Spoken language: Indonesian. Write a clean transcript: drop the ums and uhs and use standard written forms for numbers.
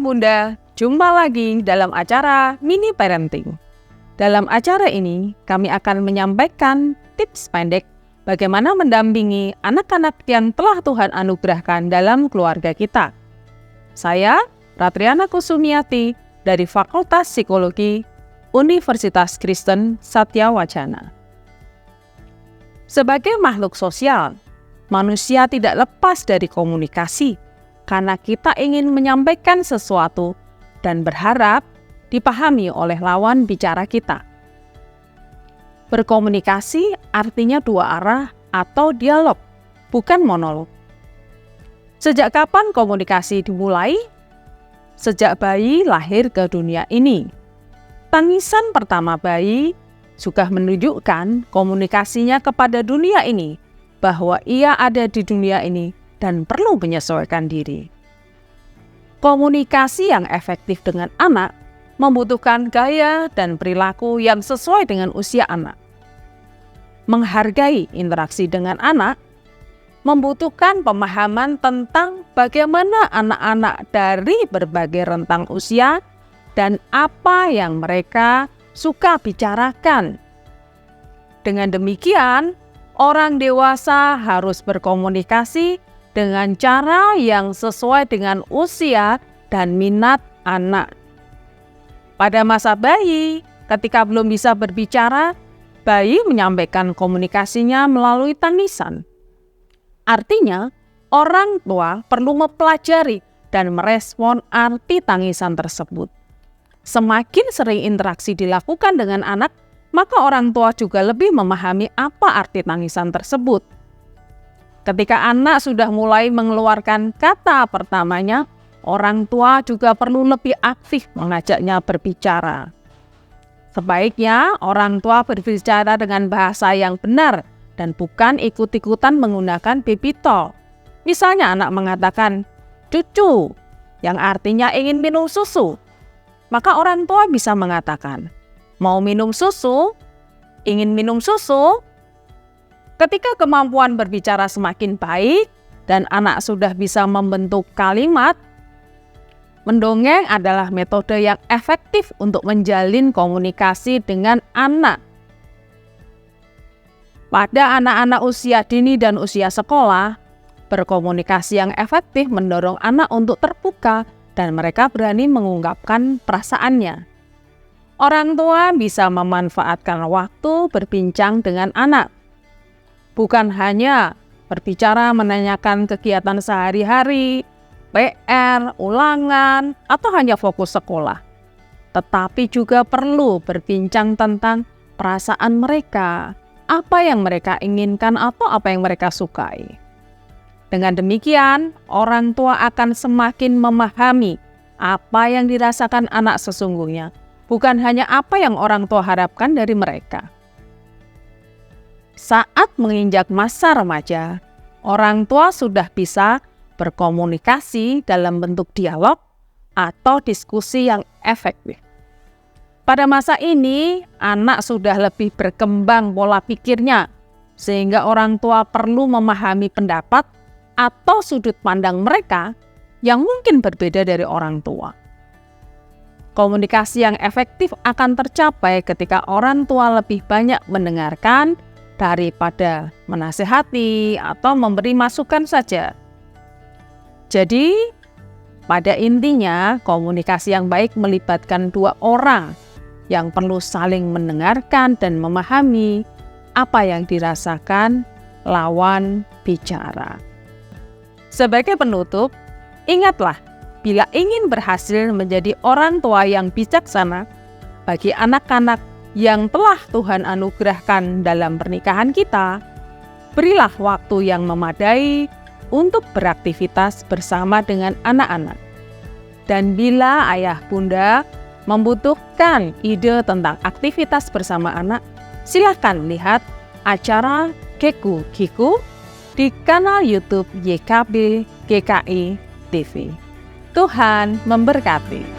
Bunda, jumpa lagi dalam acara Mini Parenting. Dalam acara ini, kami akan menyampaikan tips pendek bagaimana mendampingi anak-anak yang telah Tuhan anugerahkan dalam keluarga kita. Saya, Ratriana Kusumiati, dari Fakultas Psikologi, Universitas Kristen Satyawacana. Sebagai makhluk sosial, manusia tidak lepas dari komunikasi, karena kita ingin menyampaikan sesuatu dan berharap dipahami oleh lawan bicara kita. Berkomunikasi artinya dua arah atau dialog, bukan monolog. Sejak kapan komunikasi dimulai? Sejak bayi lahir ke dunia ini. Tangisan pertama bayi sudah menunjukkan komunikasinya kepada dunia ini, bahwa ia ada di dunia ini dan perlu menyesuaikan diri. Komunikasi yang efektif dengan anak membutuhkan gaya dan perilaku yang sesuai dengan usia anak. Menghargai interaksi dengan anak membutuhkan pemahaman tentang bagaimana anak-anak dari berbagai rentang usia dan apa yang mereka suka bicarakan. Dengan demikian, orang dewasa harus berkomunikasi dengan cara yang sesuai dengan usia dan minat anak. Pada masa bayi, ketika belum bisa berbicara, bayi menyampaikan komunikasinya melalui tangisan. Artinya, orang tua perlu mempelajari dan merespon arti tangisan tersebut. Semakin sering interaksi dilakukan dengan anak, maka orang tua juga lebih memahami apa arti tangisan tersebut. Ketika anak sudah mulai mengeluarkan kata pertamanya, orang tua juga perlu lebih aktif mengajaknya berbicara. Sebaiknya orang tua berbicara dengan bahasa yang benar dan bukan ikut-ikutan menggunakan baby talk. Misalnya anak mengatakan, "Cucu," yang artinya ingin minum susu. Maka orang tua bisa mengatakan, "Mau minum susu? Ingin minum susu?" Ketika kemampuan berbicara semakin baik dan anak sudah bisa membentuk kalimat, mendongeng adalah metode yang efektif untuk menjalin komunikasi dengan anak. Pada anak-anak usia dini dan usia sekolah, berkomunikasi yang efektif mendorong anak untuk terbuka dan mereka berani mengungkapkan perasaannya. Orang tua bisa memanfaatkan waktu berbincang dengan anak. Bukan hanya berbicara menanyakan kegiatan sehari-hari, PR, ulangan, atau hanya fokus sekolah. Tetapi juga perlu berbincang tentang perasaan mereka, apa yang mereka inginkan atau apa yang mereka sukai. Dengan demikian, orang tua akan semakin memahami apa yang dirasakan anak sesungguhnya, bukan hanya apa yang orang tua harapkan dari mereka. Saat menginjak masa remaja, orang tua sudah bisa berkomunikasi dalam bentuk dialog atau diskusi yang efektif. Pada masa ini, anak sudah lebih berkembang pola pikirnya, sehingga orang tua perlu memahami pendapat atau sudut pandang mereka yang mungkin berbeda dari orang tua. Komunikasi yang efektif akan tercapai ketika orang tua lebih banyak mendengarkan daripada menasihati atau memberi masukan saja. Jadi, pada intinya komunikasi yang baik melibatkan dua orang yang perlu saling mendengarkan dan memahami apa yang dirasakan lawan bicara. Sebagai penutup, ingatlah, bila ingin berhasil menjadi orang tua yang bijaksana bagi anak-anak yang telah Tuhan anugerahkan dalam pernikahan kita, berilah waktu yang memadai untuk beraktivitas bersama dengan anak-anak. Dan bila ayah bunda membutuhkan ide tentang aktivitas bersama anak, silakan lihat acara Keku Kiku di kanal YouTube YKB GKI TV. Tuhan memberkati.